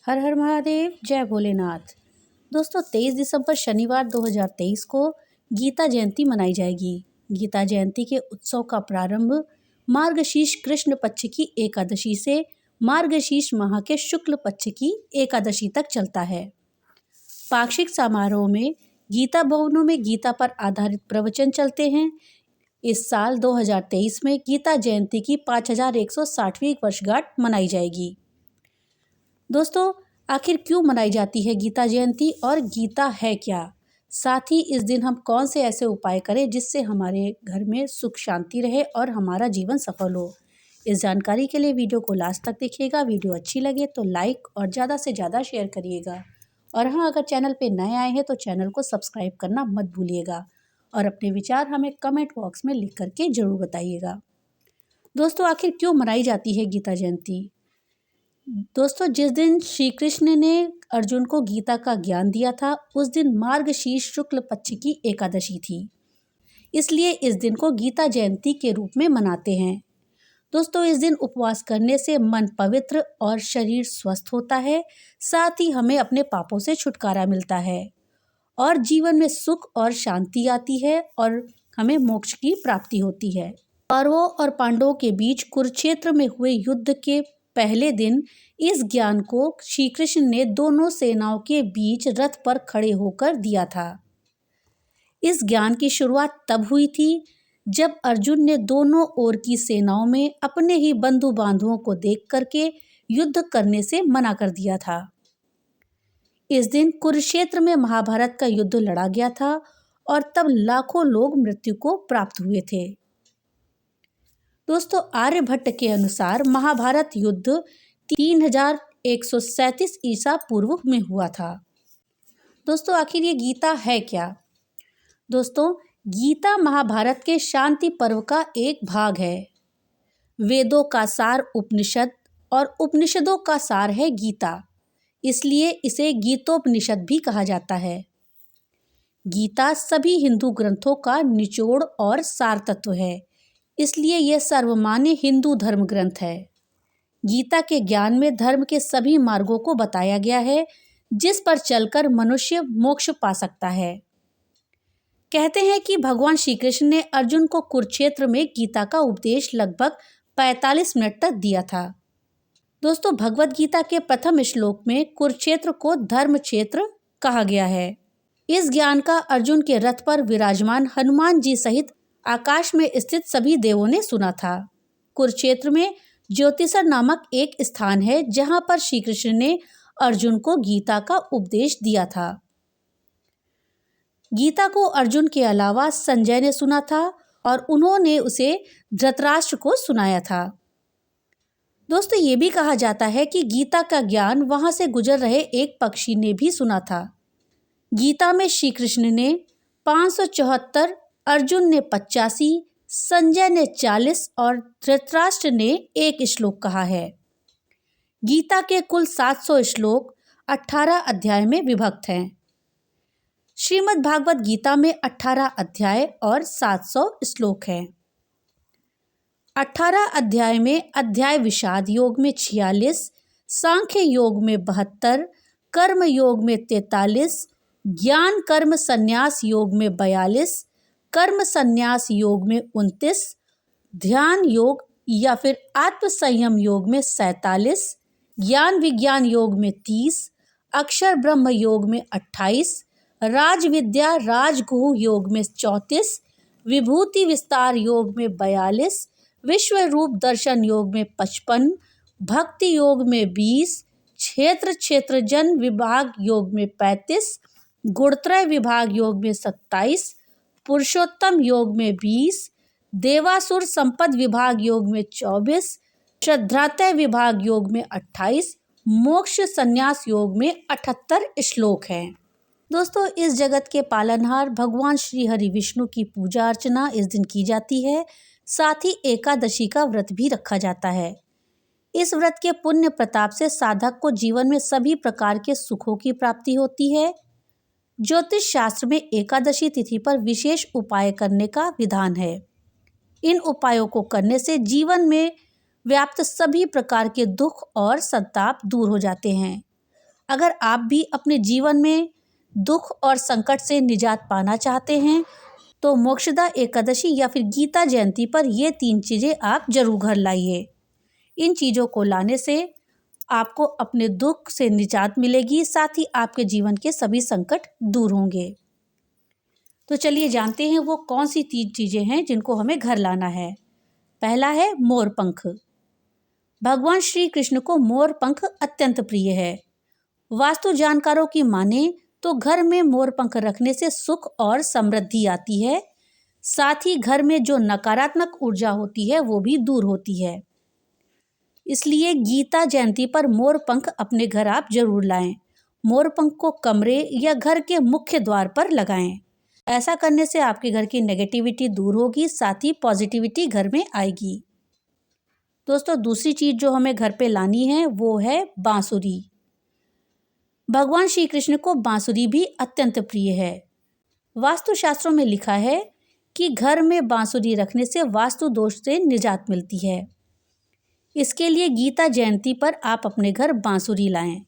हर हर महादेव, जय भोलेनाथ। दोस्तों 23 दिसंबर शनिवार 2023 को गीता जयंती मनाई जाएगी। गीता जयंती के उत्सव का प्रारंभ मार्गशीर्ष कृष्ण पक्ष की एकादशी से मार्गशीर्ष माह के शुक्ल पक्ष की एकादशी तक चलता है। पाक्षिक समारोह में गीता भवनों में गीता पर आधारित प्रवचन चलते हैं। इस साल 2023 में गीता जयंती की 5160वीं वर्षगांठ मनाई जाएगी। दोस्तों, आखिर क्यों मनाई जाती है गीता जयंती और गीता है क्या? साथ ही इस दिन हम कौन से ऐसे उपाय करें जिससे हमारे घर में सुख शांति रहे और हमारा जीवन सफल हो? इस जानकारी के लिए वीडियो को लास्ट तक देखिएगा। वीडियो अच्छी लगे तो लाइक और ज़्यादा से ज़्यादा शेयर करिएगा। और हाँ, अगर चैनल पे नए आए हैं तो चैनल को सब्सक्राइब करना मत भूलिएगा और अपने विचार हमें कमेंट बॉक्स में लिख करके ज़रूर बताइएगा। दोस्तों, आखिर क्यों मनाई जाती है गीता जयंती? दोस्तों, जिस दिन श्री कृष्ण ने अर्जुन को गीता का ज्ञान दिया था उस दिन मार्गशीर्ष शुक्ल पक्ष की एकादशी थी, इसलिए इस दिन को गीता जयंती के रूप में मनाते हैं। दोस्तों, इस दिन उपवास करने से मन पवित्र और शरीर स्वस्थ होता है। साथ ही हमें अपने पापों से छुटकारा मिलता है और जीवन में सुख और शांति आती है और हमें मोक्ष की प्राप्ति होती है। कौरवों और पांडवों के बीच कुरुक्षेत्र में हुए युद्ध के पहले दिन इस ज्ञान को श्री कृष्ण ने दोनों सेनाओं के बीच रथ पर खड़े होकर दिया था। इस ज्ञान की शुरुआत तब हुई थी जब अर्जुन ने दोनों ओर की सेनाओं में अपने ही बंधु बांधवों को देख करके युद्ध करने से मना कर दिया था। इस दिन कुरुक्षेत्र में महाभारत का युद्ध लड़ा गया था और तब लाखों लोग मृत्यु को प्राप्त हुए थे। दोस्तों, आर्यभट्ट के अनुसार महाभारत युद्ध 3137 ईसा पूर्व में हुआ था। दोस्तों, आखिर ये गीता है क्या? दोस्तों, गीता महाभारत के शांति पर्व का एक भाग है। वेदों का सार उपनिषद और उपनिषदों का सार है गीता, इसलिए इसे गीतोपनिषद भी कहा जाता है। गीता सभी हिंदू ग्रंथों का निचोड़ और सार तत्व है, इसलिए यह सर्वमान्य हिंदू धर्म ग्रंथ है। गीता के ज्ञान में धर्म के सभी मार्गों को बताया गया है जिस पर चलकर मनुष्य मोक्ष पा सकता है। कहते हैं कि भगवान श्री कृष्ण ने अर्जुन को कुरुक्षेत्र में गीता का उपदेश लगभग 45 मिनट तक दिया था। दोस्तों, भगवद गीता के प्रथम श्लोक में कुरुक्षेत्र को धर्म क्षेत्र कहा गया है। इस ज्ञान का अर्जुन के रथ पर विराजमान हनुमान जी सहित आकाश में स्थित सभी देवों ने सुना था। कुरुक्षेत्र में ज्योतिषर नामक एक स्थान है जहां पर श्री कृष्ण ने अर्जुन को गीता का उपदेश दिया था। गीता को अर्जुन के अलावा संजय ने सुना था और उन्होंने उसे धृतराष्ट्र को सुनाया था। दोस्तों, ये भी कहा जाता है कि गीता का ज्ञान वहां से गुजर रहे एक पक्षी ने भी सुना था। गीता में श्री कृष्ण ने 574, अर्जुन ने 85, संजय ने 40 और धृतराष्ट्र ने 1 श्लोक कहा है। गीता के कुल 700 श्लोक 18 अध्याय में विभक्त हैं। श्रीमद् भागवत गीता में 18 अध्याय और 700 श्लोक हैं। 18 अध्याय में अध्याय विषाद योग में 46, सांख्य योग में 72, कर्म योग में 43, ज्ञान कर्म संन्यास योग में 42, कर्म संन्यास योग में 29, ध्यान योग या फिर आत्म संयम योग में 47, ज्ञान विज्ञान योग में 30, अक्षर ब्रह्म योग में 28, राज विद्या राजगुह योग में 34, विभूति विस्तार योग में 42, विश्व रूप दर्शन योग में 55, भक्ति योग में 20, क्षेत्र जन विभाग योग में 35, गुणत्रय विभाग योग में 27, पुरुषोत्तम योग में 20, देवासुर संपद विभाग योग में 24, श्रद्धात्रय विभाग योग में 28, मोक्ष संन्यास योग में 78 श्लोक हैं। दोस्तों, इस जगत के पालनहार भगवान श्री हरि विष्णु की पूजा अर्चना इस दिन की जाती है। साथ ही एकादशी का व्रत भी रखा जाता है। इस व्रत के पुण्य प्रताप से साधक को जीवन में सभी प्रकार के सुखों की प्राप्ति होती है। ज्योतिष शास्त्र में एकादशी तिथि पर विशेष उपाय करने का विधान है। इन उपायों को करने से जीवन में व्याप्त सभी प्रकार के दुख और संताप दूर हो जाते हैं। अगर आप भी अपने जीवन में दुख और संकट से निजात पाना चाहते हैं तो मोक्षदा एकादशी या फिर गीता जयंती पर ये 3 चीज़ें आप जरूर घर लाइए। इन चीज़ों को लाने से आपको अपने दुख से निजात मिलेगी, साथ ही आपके जीवन के सभी संकट दूर होंगे। तो चलिए जानते हैं वो कौन सी 3 चीज़ें हैं जिनको हमें घर लाना है। पहला है मोर पंख। भगवान श्री कृष्ण को मोर पंख अत्यंत प्रिय है। वास्तु जानकारों की माने तो घर में मोर पंख रखने से सुख और समृद्धि आती है, साथ ही घर में जो नकारात्मक ऊर्जा होती है वो भी दूर होती है। इसलिए गीता जयंती पर मोर पंख अपने घर आप जरूर लाएं। मोर पंख को कमरे या घर के मुख्य द्वार पर लगाएं। ऐसा करने से आपके घर की नेगेटिविटी दूर होगी, साथ ही पॉजिटिविटी घर में आएगी। दोस्तों, दूसरी चीज़ जो हमें घर पे लानी है वो है बांसुरी। भगवान श्री कृष्ण को बांसुरी भी अत्यंत प्रिय है। वास्तुशास्त्रों में लिखा है कि घर में बांसुरी रखने से वास्तु दोष से निजात मिलती है। इसके लिए गीता जयंती पर आप अपने घर बांसुरी लाएं।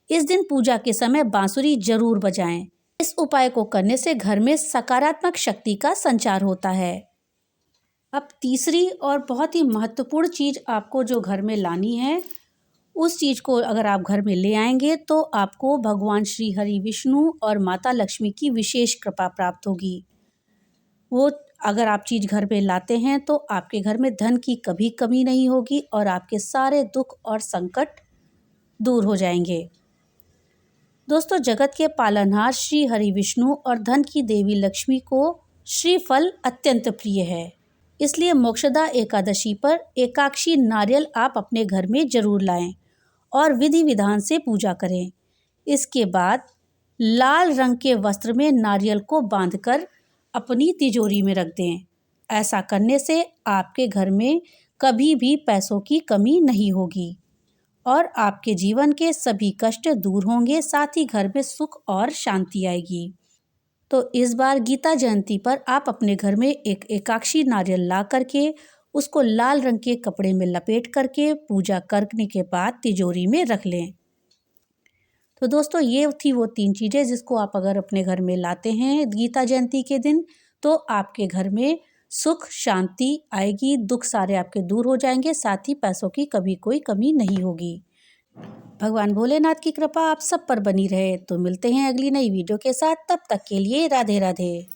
इस दिन पूजा के समय बांसुरी जरूर बजाएं। इस उपाय को करने से घर में सकारात्मक शक्ति का संचार होता है। अब तीसरी और बहुत ही महत्वपूर्ण चीज़ आपको जो घर में लानी है, उस चीज़ को अगर आप घर में ले आएंगे तो आपको भगवान श्री हरि विष्णु और माता लक्ष्मी की विशेष कृपा प्राप्त होगी। वो अगर आप चीज़ घर में लाते हैं तो आपके घर में धन की कभी कमी नहीं होगी और आपके सारे दुख और संकट दूर हो जाएंगे। दोस्तों, जगत के पालनहार श्री हरि विष्णु और धन की देवी लक्ष्मी को श्रीफल अत्यंत प्रिय है। इसलिए मोक्षदा एकादशी पर एकाक्षी नारियल आप अपने घर में जरूर लाएं और विधि विधान से पूजा करें। इसके बाद लाल रंग के वस्त्र में नारियल को बांधकर अपनी तिजोरी में रख दें। ऐसा करने से आपके घर में कभी भी पैसों की कमी नहीं होगी और आपके जीवन के सभी कष्ट दूर होंगे, साथ ही घर में सुख और शांति आएगी। तो इस बार गीता जयंती पर आप अपने घर में एक एकाक्षी नारियल ला करके उसको लाल रंग के कपड़े में लपेट करके पूजा करने के बाद तिजोरी में रख लें। तो दोस्तों, ये थी वो 3 चीज़ें जिसको आप अगर अपने घर में लाते हैं गीता जयंती के दिन तो आपके घर में सुख शांति आएगी, दुख सारे आपके दूर हो जाएंगे, साथ ही पैसों की कभी कोई कमी नहीं होगी। भगवान भोलेनाथ की कृपा आप सब पर बनी रहे। तो मिलते हैं अगली नई वीडियो के साथ, तब तक के लिए राधे राधे।